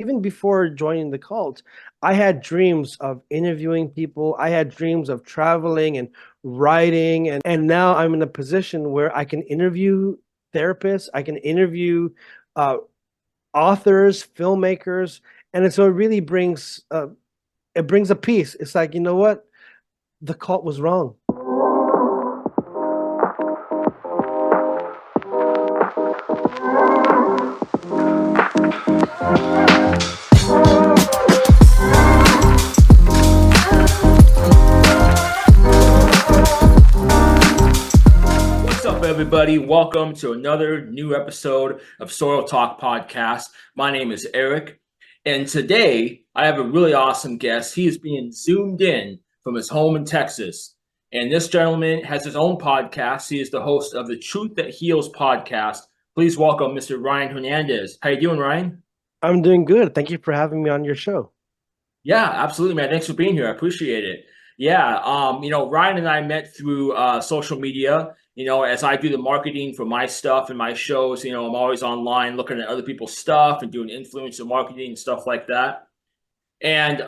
even before joining the cult, I had dreams of interviewing people. I had dreams of traveling and writing. And now I'm in a position where I can interview therapists, I can interview uh, authors, filmmakers. And so it really brings a peace. It's like, you know what? The cult was wrong. What's up, everybody? Welcome to another new episode of Soil Talk Podcast. My name is Eric, and today I have a really awesome guest. He is being zoomed in from his home in Texas, and this gentleman has his own podcast. He is the host of the Truth That Heals podcast. Please welcome Mr. Ryan Hernandez. How you doing, Ryan? I'm doing good. Thank you for having me on your show. Yeah, absolutely, man. Thanks for being here. I appreciate it. Yeah, Ryan and I met through social media. As I do the marketing for my stuff and my shows, I'm always online looking at other people's stuff and doing influencer marketing and stuff like that. And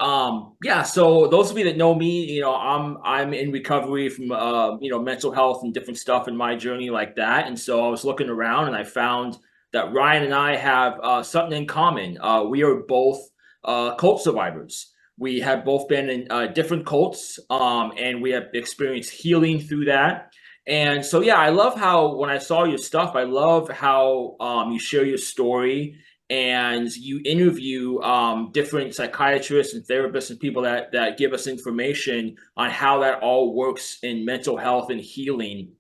yeah, so those of you that know me, I'm in recovery from mental health and different stuff in my journey like that. And so I was looking around and I found that Ryan and I have something in common. We are both cult survivors. We have both been in different cults, and we have experienced healing through that. And so, yeah, I love how when I saw your stuff, I love how you share your story and you interview different psychiatrists and therapists and people that give us information on how that all works in mental health and healing.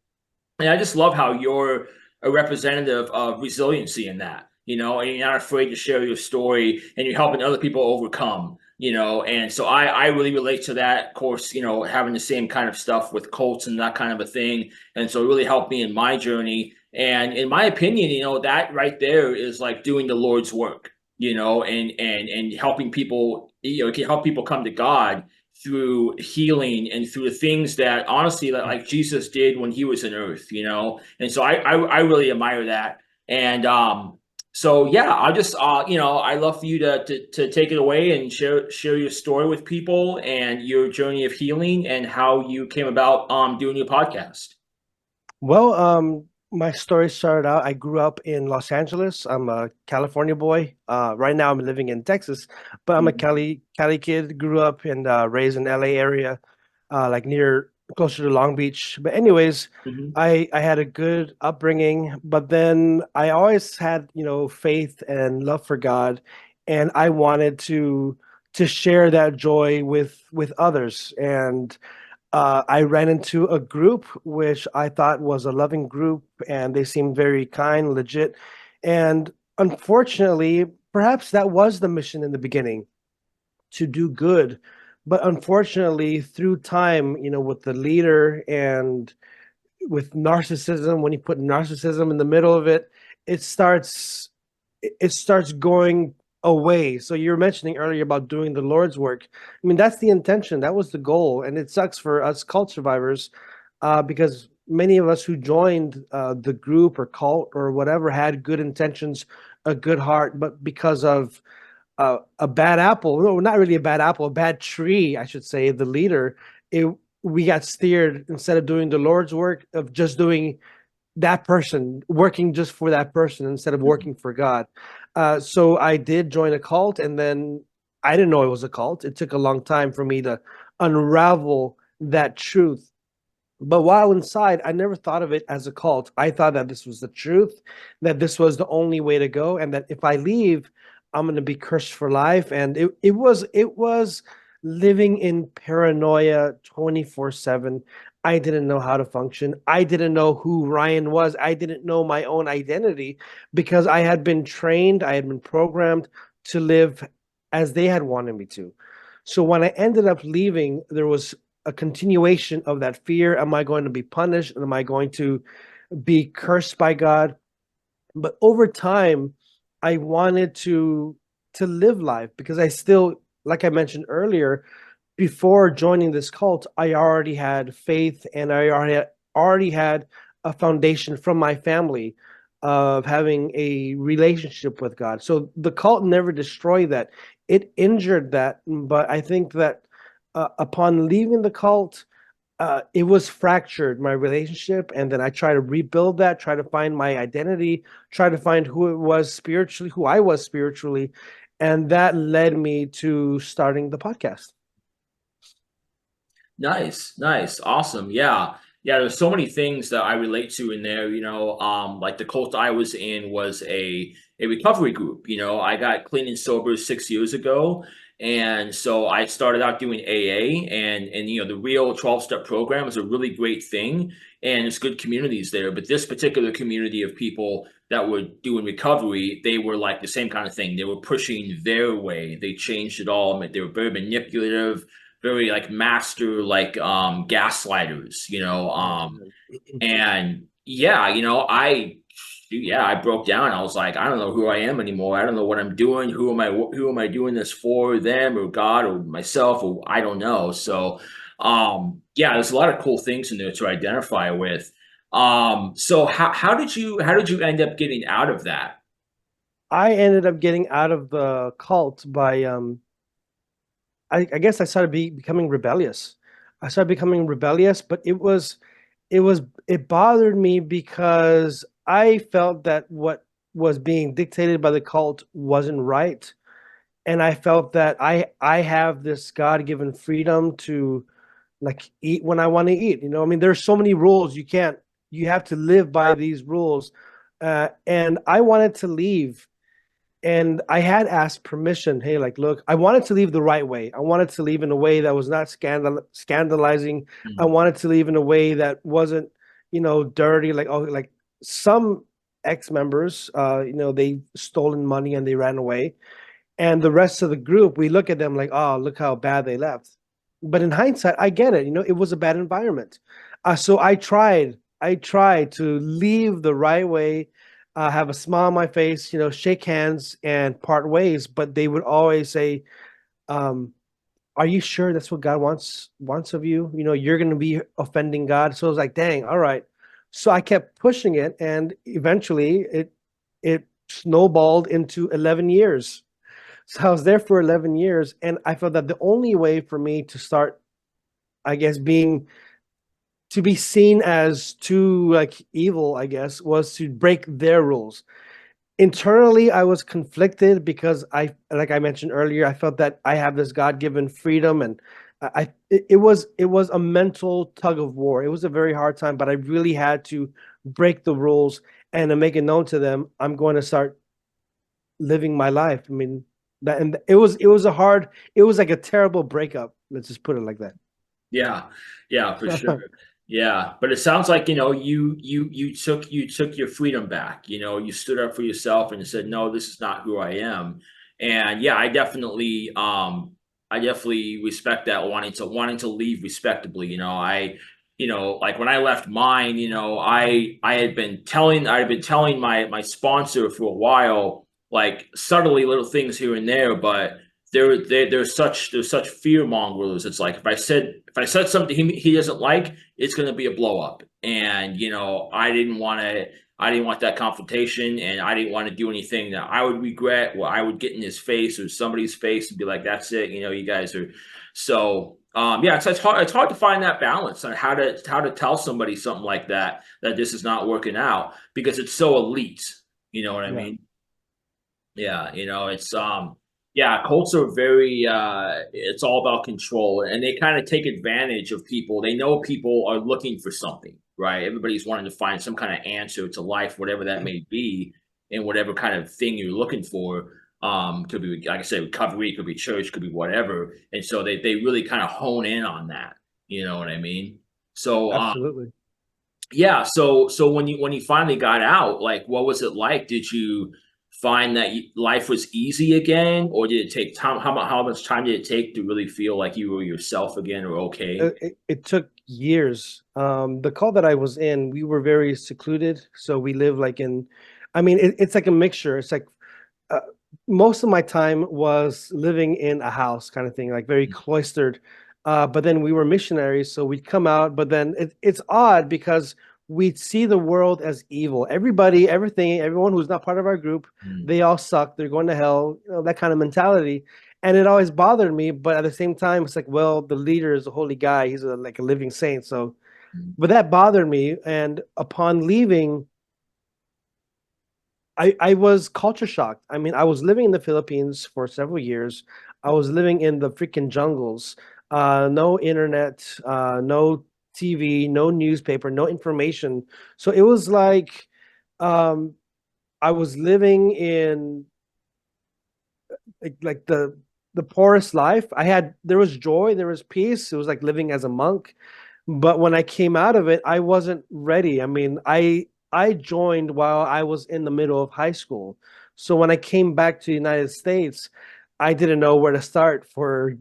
And I just love how you're a representative of resiliency in that, and you're not afraid to share your story and you're helping other people overcome, and so I really relate to that. Of course, having the same kind of stuff with cults and that kind of a thing. And so it really helped me in my journey. And in my opinion, that right there is like doing the Lord's work, and helping people, it can help people come to God through healing and through the things that honestly like Jesus did when he was on earth, and so I really admire that. And so yeah, I just I love for you to take it away and share your story with people and your journey of healing and how you came about doing your podcast. Well, my story started out, I grew up in Los Angeles. I'm a California boy. Right now I'm living in Texas, but I'm a Mhm. Cali kid. Grew up and raised in LA area, like near closer to Long Beach. But anyways, Mhm. I had a good upbringing, but then I always had, faith and love for God, and I wanted to share that joy with others. And I ran into a group which I thought was a loving group, and they seemed very kind, legit. And unfortunately, perhaps that was the mission in the beginning, to do good. But unfortunately, through time, with the leader and with narcissism, when you put narcissism in the middle of it, it starts it starts going away. So you were mentioning earlier about doing the Lord's work. I mean, that's the intention. That was the goal, and it sucks for us cult survivors, because many of us who joined the group or cult or whatever had good intentions, a good heart, but because of a bad apple, no, not really a bad apple, a bad tree, I should say, the leader, it we got steered instead of doing the Lord's work of just doing that person, working just for that person instead of Mhm. working for God. So I did join a cult, and then I didn't know it was a cult. It took a long time for me to unravel that truth. But while inside, I never thought of it as a cult. I thought that this was the truth, that this was the only way to go, and that if I leave, I'm going to be cursed for life. And it was living in paranoia 24/7. I didn't know how to function. I didn't know who Ryan was. I didn't know my own identity because I had been trained, I had been programmed to live as they had wanted me to. So when I ended up leaving, there was a continuation of that fear. Am I going to be punished? Am I going to be cursed by God? But over time, I wanted to live life because I still, like I mentioned earlier, before joining this cult, I already had faith and I already had a foundation from my family of having a relationship with God. So the cult never destroyed that. It injured that, but I think that upon leaving the cult, it was fractured, my relationship, and then I try to rebuild that, try to find my identity, try to find who it was spiritually, who I was spiritually, and that led me to starting the podcast. Nice, nice, awesome. Yeah. Yeah, there's so many things that I relate to in there, like the cult I was in was a recovery group. I got clean and sober 6 years ago. And so I started out doing AA, and the real 12-step program is a really great thing, and it's good communities there. But this particular community of people that were doing recovery, they were like the same kind of thing. They were pushing their way. They changed it all. They were very manipulative, very like master like gaslighters, Oh man. and yeah, I broke down. I was like, I don't know who I am anymore. I don't know what I'm doing. Who am I doing this for? Them or God or myself, or I don't know. So yeah, there's a lot of cool things in there to identify with. So how did you end up getting out of that? I ended up getting out of the cult by I guess I started becoming rebellious. I started becoming rebellious, but it bothered me because I felt that what was being dictated by the cult wasn't right. And I felt that I have this God-given freedom to like eat when I want to eat. I mean, there's so many rules you have to live by these rules. And I wanted to leave, and I had asked permission. Hey, like, look, I wanted to leave the right way. I wanted to leave in a way that was not scandalizing. I Mm. wanted to leave in a way that wasn't, dirty. Like, oh, like some ex-members, they stolen money and they ran away. And the rest of the group, we look at them like, oh, look how bad they left. But in hindsight, I get it. It was a bad environment. So I tried to leave the right way, have a smile on my face, shake hands and part ways. But they would always say, um, "Are you sure that's what God wants of you? You're going to be offending God." So I was like, "Dang, all right." So I kept pushing it, and eventually it snowballed into 11 years. So I was there for 11 years, and I felt that the only way for me to start, I guess, to be seen as too like evil, I guess, was to break their rules. Internally, I was conflicted because like I mentioned earlier, I felt that I have this God-given freedom, and it was a mental tug of war. It was a very hard time, but I really had to break the rules and to make it known to them, I'm going to start living my life. I mean, and it was like a terrible breakup. Let's just put it like Yeah, yeah, for sure. that. Yeah, but it sounds like you took your freedom back. You stood up for yourself and you said, "No, this is not who I am." And yeah, I definitely respect that, wanting to leave respectably. Like when I left mine, I had been telling my sponsor for a while, like subtly little things here and there, but there's such fear mongers. It's like if I said something he doesn't like, it's going to be a blow up. And I didn't want that confrontation, and I didn't want to do anything that I would regret, or I would get in his face or somebody's face and be like, "That's it, you guys are." So yeah, it's hard. It's hard to find that balance on how to tell somebody something like that this is not working out, because it's so elite. You know what I Yeah, mean? Yeah, it's yeah, cults are very it's all about control, and they kind of take advantage of people. They know people are looking for something, right? Everybody's wanting to find some kind of answer to life, whatever that may be, and whatever kind of thing you're looking for. Could be, like I said, recovery, could be church, could be whatever. And so they really kind of hone in on that. You know what I mean? So absolutely. yeah, so when you finally got out, like what was it like? Did you find that life was easy again, or did it take time? How much time did it take to really feel like you were yourself again, or okay? It took years. The call that I was in, we were very secluded, so we live like in, I mean, it's like a mixture. It's like uh, most of my time was living in a house kind of thing, like very cloistered. But then we were missionaries, so we'd come out. But then it's odd because we'd see the world as evil. Everybody, everything, everyone who's not part of our group, Mm, they all suck. They're going to hell. That kind of mentality. And it always bothered me. But at the same time, it's like, well, the leader is a holy guy. He's like a living saint. So, mm, but that bothered me. And upon leaving, I was culture shocked. I mean, I was living in the Philippines for several years. I was living in the freaking jungles. No internet, no TV, no newspaper, no information. So it was like um, I was living in like the poorest life. There was joy, there was peace. It was like living as a monk. But when I came out of it, I wasn't ready. I mean, I joined while I was in the middle of high school. So when I came back to the United States, I didn't know where to start for,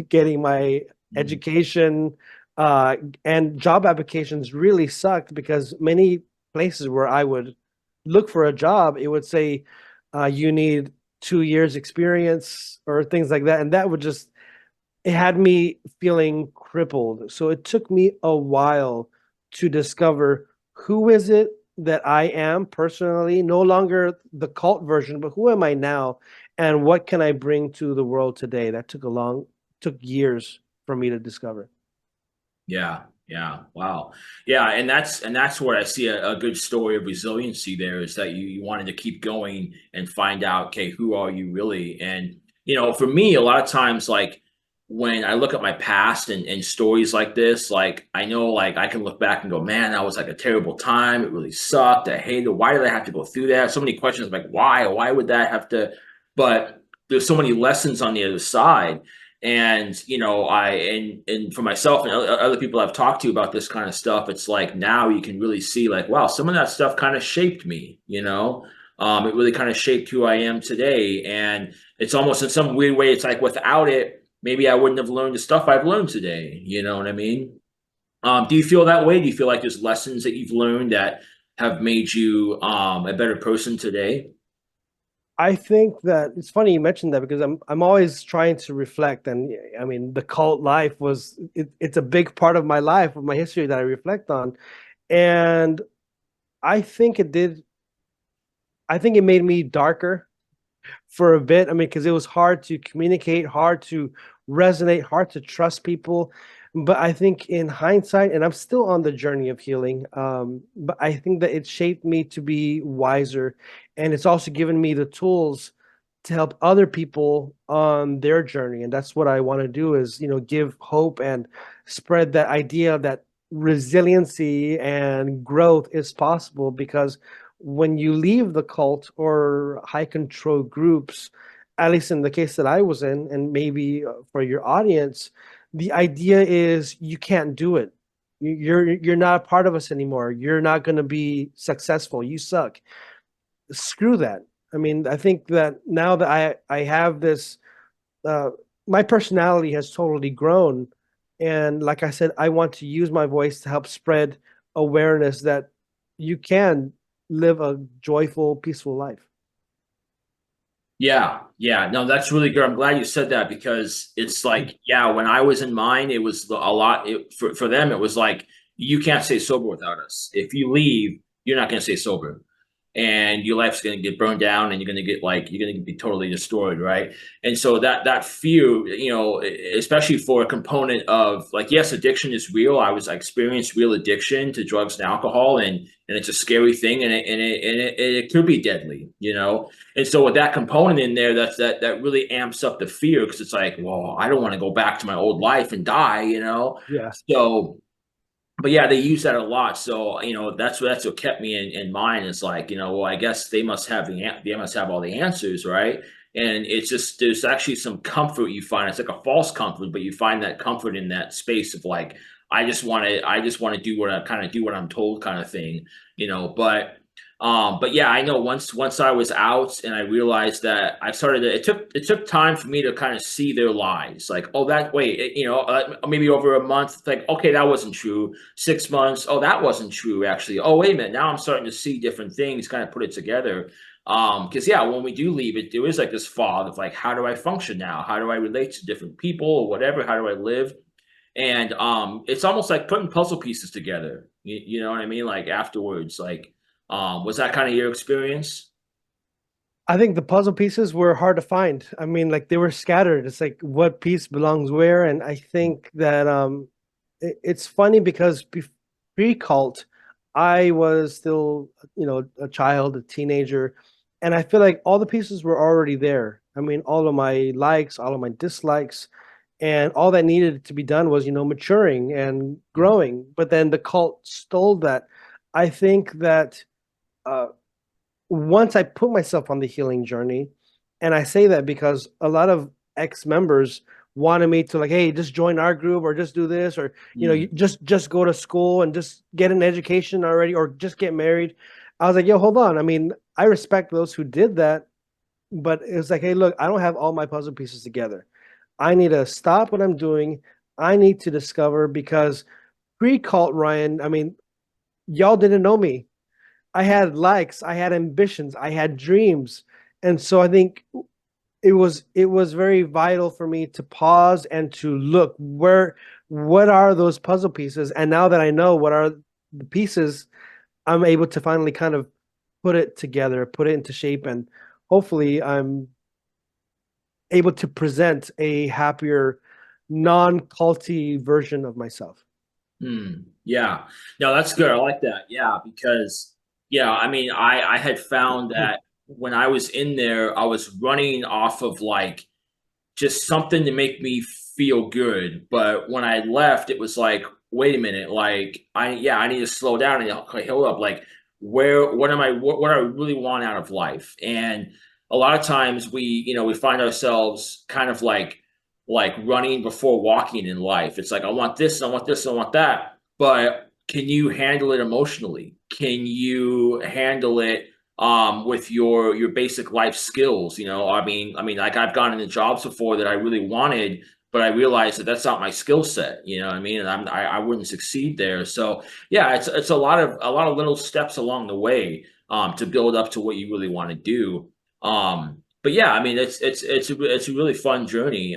getting my mm. education, uh, and job applications really sucked because many places where I would look for a job, it would say you need 2 years experience or things like that. And that would just it had me feeling crippled. So it took me a while to discover who is it that I am personally, no longer the cult version, but who am I now and what can I bring to the world today? That took years for me to discover. Yeah, yeah, wow, yeah, and that's where I see a good story of resiliency. There is that you wanted to keep going and find out, okay, who are you really? And for me, a lot of times, like when I look at my past and stories like this, like I know, like I can look back and go, man, that was like a terrible time. It really sucked. I hated it. Why did I have to go through that? So many questions, like why? Why would that have to? But there's so many lessons on the other side. And I for myself and other people I've talked to about this kind of stuff, it's like now you can really see like, wow, some of that stuff kind of shaped me. It really kind of shaped who I am today. And it's almost in some weird way, it's like without it, maybe I wouldn't have learned the stuff I've learned today. You know what I mean? Do you feel that way? Do you feel like there's lessons that you've learned that have made you a better person today? I think that it's funny you mentioned that because I'm always trying to reflect, and I mean the cult life it's a big part of my life, of my history that I reflect on, and I think it did. I think it made me darker for a bit. I mean, because it was hard to communicate, hard to resonate, hard to trust people. But I think in hindsight, and I'm still on the journey of healing, but I think that it shaped me to be wiser. And it's also given me the tools to help other people on their journey. And that's what I want to do is, give hope and spread that idea that resiliency and growth is possible because when you leave the cult or high control groups, at least in the case that I was in, and maybe for your audience, the idea is you can't do it. You're not a part of us anymore. You're not going to be successful. You suck. Screw that. I mean, I think that now that I have this, uh, my personality has totally grown, and like I said, I want to use my voice to help spread awareness that you can live a joyful, peaceful life. Yeah, yeah. No, that's really good. I'm glad you said that because it's like, yeah, when I was in mine, it was a lot. For them, it was like, you can't stay sober without us. If you leave, you're not going to stay sober and your life's going to get burned down and you're going to be totally destroyed, right? And so that fear, especially for a component of like, yes, addiction is real. I experienced real addiction to drugs and alcohol, and it's a scary thing, and it could be deadly. And so with that component in there, that really amps up the fear because it's like, well, I don't want to go back to my old life and die. Yeah. So but yeah, they use that a lot. So that's what kept me in mind. It's like well, I guess they must have all the answers, right? And it's just there's actually some comfort you find. It's like a false comfort, but you find that comfort in that space of like I just want to do what I kind of do what I'm told kind of thing. But yeah, I know once I was out and I realized that it took time for me to kind of see their lies. Like, oh, that wait, maybe over a month, it's like, okay, that wasn't true. 6 months, oh, that wasn't true actually. Oh, wait a minute, now I'm starting to see different things, kind of put it together. Because yeah, when we do leave it, there is like this fog of like, how do I function now? How do I relate to different people or whatever? How do I live? And it's almost like putting puzzle pieces together. You know what I mean? Like afterwards, like, was that kind of your experience? I think the puzzle pieces were hard to find. I mean, like they were scattered. It's like what piece belongs where, and I think that it's funny because pre-cult, I was still, a child, a teenager, and I feel like all the pieces were already there. I mean, all of my likes, all of my dislikes, and all that needed to be done was, maturing and growing. But then the cult stole that. I think that. Uh, Once I put myself on the healing journey, and I say that because a lot of ex members wanted me to like, hey, just join our group or just do this or you Mm, just go to school and just get an education already or just get married. I was like, yo, hold on. I mean, I respect those who did that, but it was like, hey, look, I don't have all my puzzle pieces together. I need to stop what I'm doing. I need to discover because pre-cult Ryan, I mean, y'all didn't know me. I had likes, I had ambitions, I had dreams. And so I think it was very vital for me to pause and to look what are those puzzle pieces? And now that I know what are the pieces, I'm able to finally kind of put it together, put it into shape, and hopefully I'm able to present a happier, non-culty version of myself. yeah. No, that's good. I like that. Yeah, because yeah, I mean, I had found that when I was in there, I was running off of like just something to make me feel good. But when I left, it was like, wait a minute, like I need to slow down and okay, hold up, like what do I really want out of life? And a lot of times we find ourselves kind of like running before walking in life. It's like I want this, and I want this, and I want that. But can you handle it emotionally? Can you handle it with your basic life skills? I mean, like I've gone into jobs before that I really wanted, but I realized that that's not my skill set. You know what I mean? And I wouldn't succeed there. So yeah, it's a lot of little steps along the way to build up to what you really want to do. But yeah, I mean, it's a really fun journey.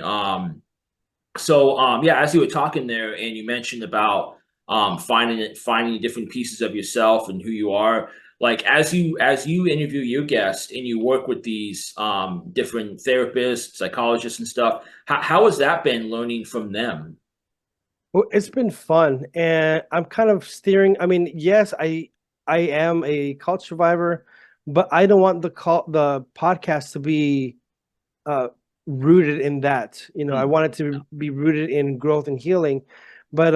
So yeah, as you were talking there, and you mentioned about finding different pieces of yourself and who you are. Like as you interview your guests and you work with these different therapists, psychologists, and stuff, how has that been learning from them? Well, it's been fun, and I'm kind of steering. I mean, yes, I am a cult survivor, but I don't want the podcast to be uh, rooted in that. I Hmm. want it to be rooted in growth and healing. But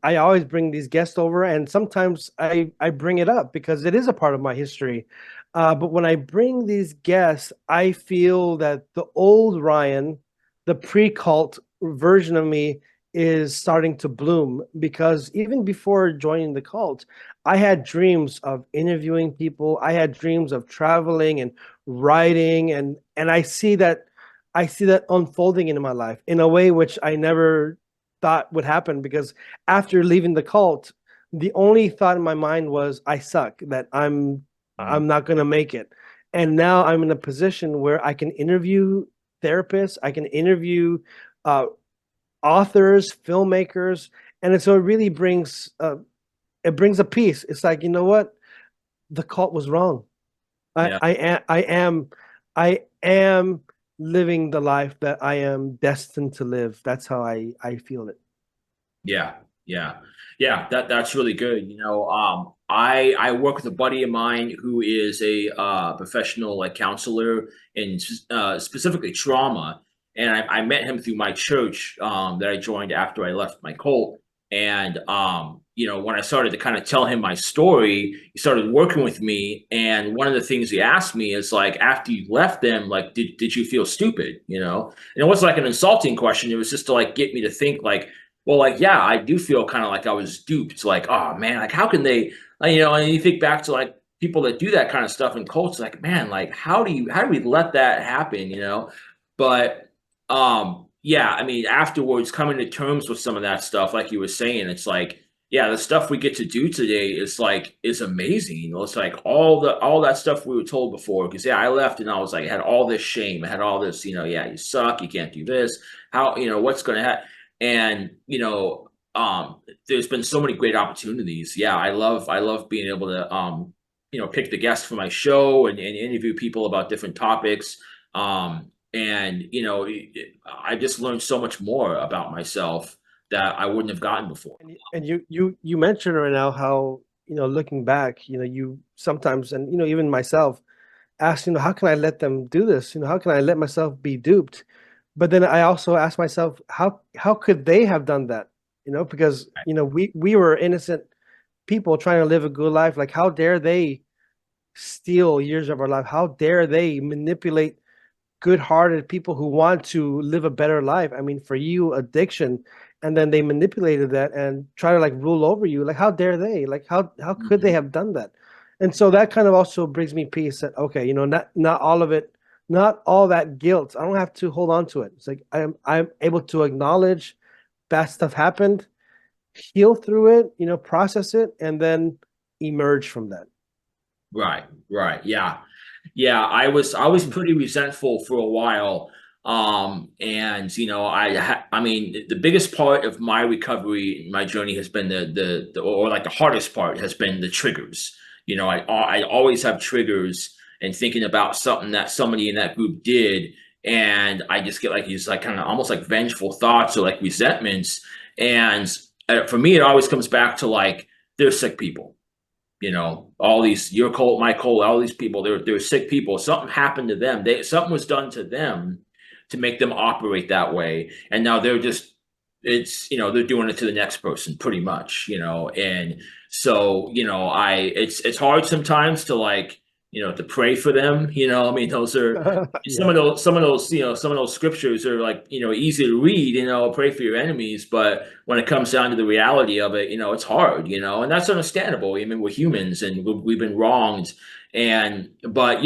I always bring these guests over, and sometimes I bring it up because it is a part of my history. But when I bring these guests, I feel that the old Ryan, the pre-cult version of me, is starting to bloom because even before joining the cult, I had dreams of interviewing people. I had dreams of traveling and writing and I see that unfolding in my life in a way which I never thought would happen because after leaving the cult, the only thought in my mind was I suck, that I'm not going to make it. And now I'm in a position where I can interview therapists, I can interview uh, authors, filmmakers, and so it really brings a peace. It's like, you know what? The cult was wrong. I Yeah. I am I am I am living the life that I am destined to live. That's how I feel it. Yeah, yeah, yeah. That's really good. I work with a buddy of mine who is a professional like counselor in specifically trauma, and I met him through my church that I joined after I left my cult. And when I started to kind of tell him my story, he started working with me. And one of the things he asked me is like, after you left them, like, did you feel stupid? And it wasn't like an insulting question. It was just to like get me to think like, well, like, yeah, I do feel kind of like I was duped. It's like, oh man, like how can they, and you think back to like people that do that kind of stuff in cults, like, man, like how do we let that happen? But yeah, I mean, afterwards coming to terms with some of that stuff, like you were saying, it's like, yeah, the stuff we get to do today is amazing. It's like all that stuff we were told before. Because yeah, I left and I was like, I had all this shame, I had all this, yeah, you suck, you can't do this. How, what's gonna happen? And there's been so many great opportunities. Yeah, I love being able to pick the guests for my show and interview people about different topics. And I just learned so much more about myself that I wouldn't have gotten before. And you mentioned right now how, looking back, you sometimes, and even myself, ask, how can I let them do this? How can I let myself be duped? But then I also ask myself, how could they have done that? Because we were innocent people trying to live a good life. Like, how dare they steal years of our life? How dare they manipulate good-hearted people who want to live a better life? I mean, for you, addiction, and then they manipulated that and try to like rule over you. Like, how dare they? Like, how could they Mhm. have done that? And so that kind of also brings me peace that, okay, not all of it, not all that guilt. I don't have to hold on to it. It's like I'm able to acknowledge bad stuff happened, heal through it, process it, and then emerge from that. Right, right. Yeah. Yeah, I was pretty resentful for a while. And I mean the biggest part of my recovery, my journey has been the or like the hardest part has been the triggers. I always have triggers and thinking about something that somebody in that group did, and I just get like these like kind of almost like vengeful thoughts or like resentments. And for me, it always comes back to like they're sick people. All these your cult, my cult, all these people, they're sick people. Something happened to them. Something was done to them to make them operate that way. And now they're just they're doing it to the next person pretty much. And so, it's hard sometimes to like, to pray for them. I mean, those are Yeah. some of those scriptures are like, easy to read, pray for your enemies, but when it comes down to the reality of it, it's hard, and that's understandable. I mean, we're humans and we've been wronged. But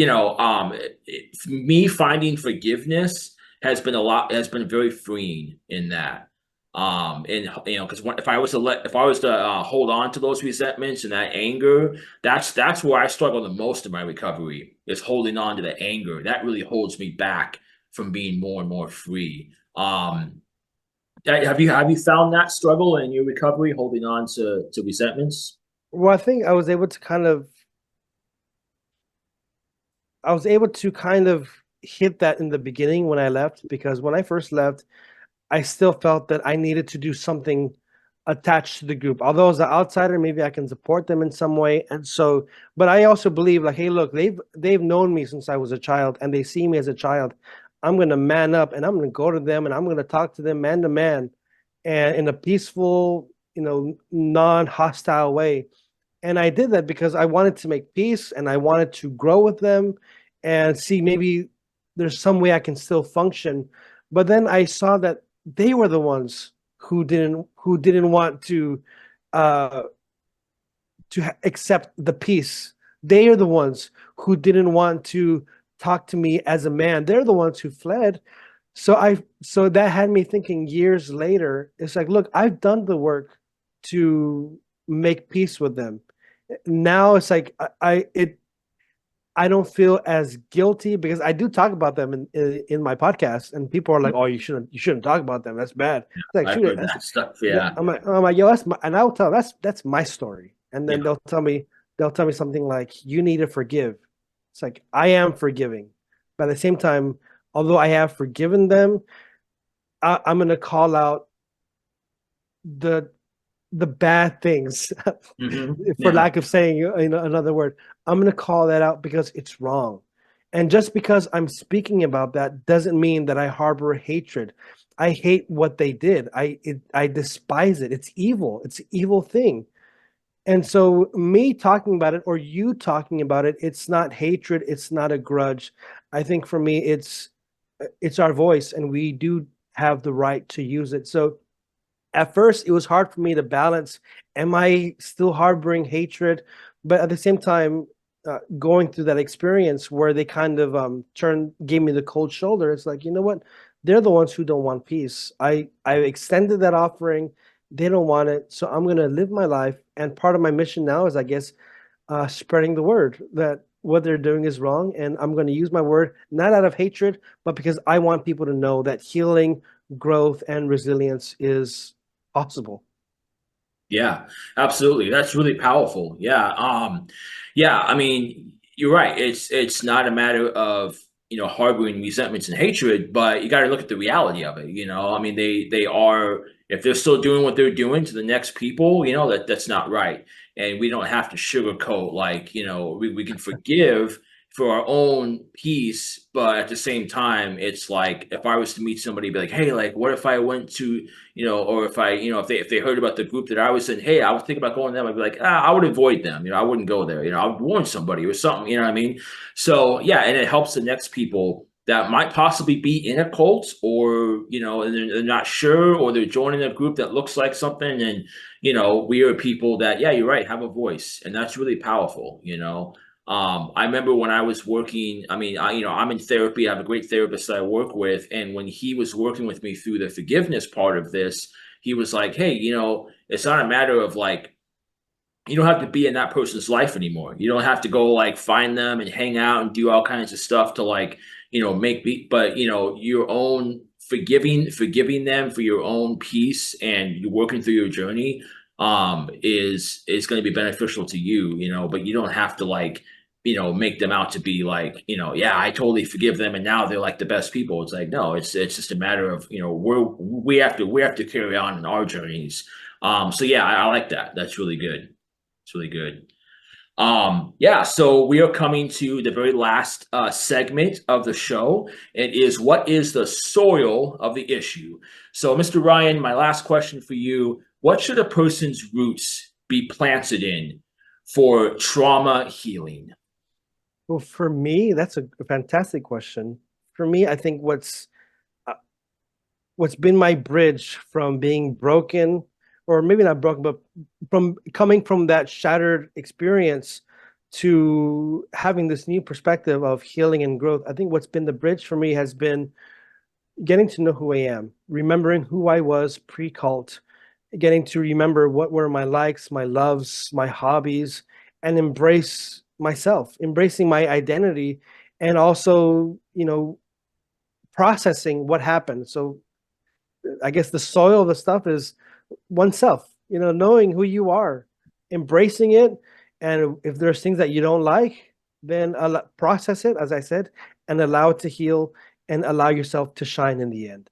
me finding forgiveness has been very freeing in that. And because if I was to hold on to those resentments and that anger, that's where I struggle the most in my recovery, is holding on to the anger. That really holds me back from being more and more free. Have you found that struggle in your recovery, holding on to resentments? Well, I think I was able to kind of hit that in the beginning when I left, because when I first left, I still felt that I needed to do something attached to the group. Although as an outsider, maybe I can support them in some way. And so, but I also believe like, hey, look, they've known me since I was a child, and they see me as a child. I'm gonna man up and I'm gonna go to them and I'm gonna talk to them man to man, and in a peaceful, non-hostile way. And I did that because I wanted to make peace and I wanted to grow with them and see maybe there's some way I can still function. But then I saw that they were the ones who didn't want uh, to accept the peace. They are the ones who didn't want to talk to me as a man. They're the ones who fled. So that had me thinking years later. It's like, look, I've done the work to make peace with them. Now it's like I don't feel as guilty because I do talk about them in my podcast, and people are like, "Oh, you shouldn't talk about them. That's bad." It's like, I've shoot, heard that's that stuff. yeah. Yeah. I'm like, yo, that's my, and I'll tell them, that's my story, and then Yeah. they'll tell me something like, "You need to forgive." It's like I am forgiving, but at the same time, although I have forgiven them, I'm gonna call out the the bad things, for Yeah. lack of saying another word. I'm going to call that out because it's wrong. And just because I'm speaking about that doesn't mean that I harbor hatred. I hate what they did. I despise it. It's evil. It's an evil thing. And so me talking about it or you talking about it, it's not hatred, it's not a grudge. I think for me it's our voice and we do have the right to use it. So at first it was hard for me to balance, am I still harboring hatred, but at the same time, going through that experience where they kind of gave me the cold shoulder. It's like, you know what, they're the ones who don't want peace. I extended that offering, they don't want it, so I'm going to live my life, and part of my mission now is, I guess, spreading the word that what they're doing is wrong, and I'm going to use my word not out of hatred, but because I want people to know that healing, growth, and resilience is possible. Yeah, absolutely. That's really powerful. Yeah. Yeah, I mean, you're right. It's not a matter of, harboring resentments and hatred, but you got to look at the reality of it, I mean, they are, if they're still doing what they're doing to the next people, that's not right. And we don't have to sugarcoat, like, we can forgive for our own peace, but at the same time, it's like if I was to meet somebody, be like, hey, like, what if I went to, or if I, if they heard about the group that I was in, hey, I was thinking about going to them, I'd be like, I would avoid them. I wouldn't go there. I would warn somebody or something. You know what I mean? So yeah, and it helps the next people that might possibly be in a cult, or and they're not sure, or they're joining a group that looks like something, and we are people that, yeah, you're right, have a voice, and that's really powerful. I remember when I was working, I mean, I'm in therapy. I have a great therapist that I work with. And when he was working with me through the forgiveness part of this, he was like, hey, it's not a matter of like, you don't have to be in that person's life anymore. You don't have to go like find them and hang out and do all kinds of stuff to like, but your own forgiving them for your own peace, and you working through your journey is going to be beneficial to you, but you don't have to like, make them out to be like, yeah, I totally forgive them and now they're like the best people. It's like, no, it's just a matter of, we have to carry on in our journeys. So yeah, I like that. That's really good. It's really good. Yeah, so we are coming to the very last segment of the show. It is, what is the soil of the issue? So, Mr. Ryan, my last question for you: what should a person's roots be planted in for trauma healing? Well, for me, that's a fantastic question. For me, I think uh, what's been my bridge from being broken, or maybe not broken, but from coming from that shattered experience to having this new perspective of healing and growth. I think what's been the bridge for me has been getting to know who I am, remembering who I was pre-cult, getting to remember what were my likes, my loves, my hobbies, and embrace myself, embracing my identity, and also, processing what happened. So I guess the soil of the stuff is oneself, knowing who you are, embracing it. And if there's things that you don't like, then process it, as I said, and allow it to heal and allow yourself to shine in the end.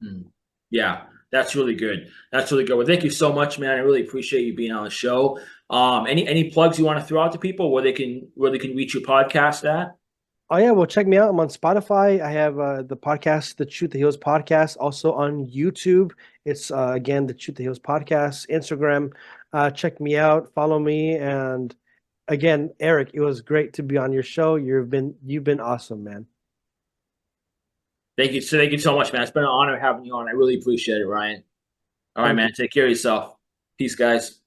Mm. Yeah, that's really good. That's really good. Well, thank you so much, man. I really appreciate you being on the show. Any plugs you want to throw out to people where they can reach your podcast at? Oh yeah, well check me out. I'm on Spotify. I have the podcast, the Truth That Heals podcast, also on YouTube. It's again the Truth That Heals podcast. Instagram. Check me out, follow me, and again, Eric, it was great to be on your show. You've been awesome, man. Thank you. So thank you so much, man. It's been an honor having you on. I really appreciate it, Ryan. All right, Thank man. you. Take care of yourself. Peace, guys.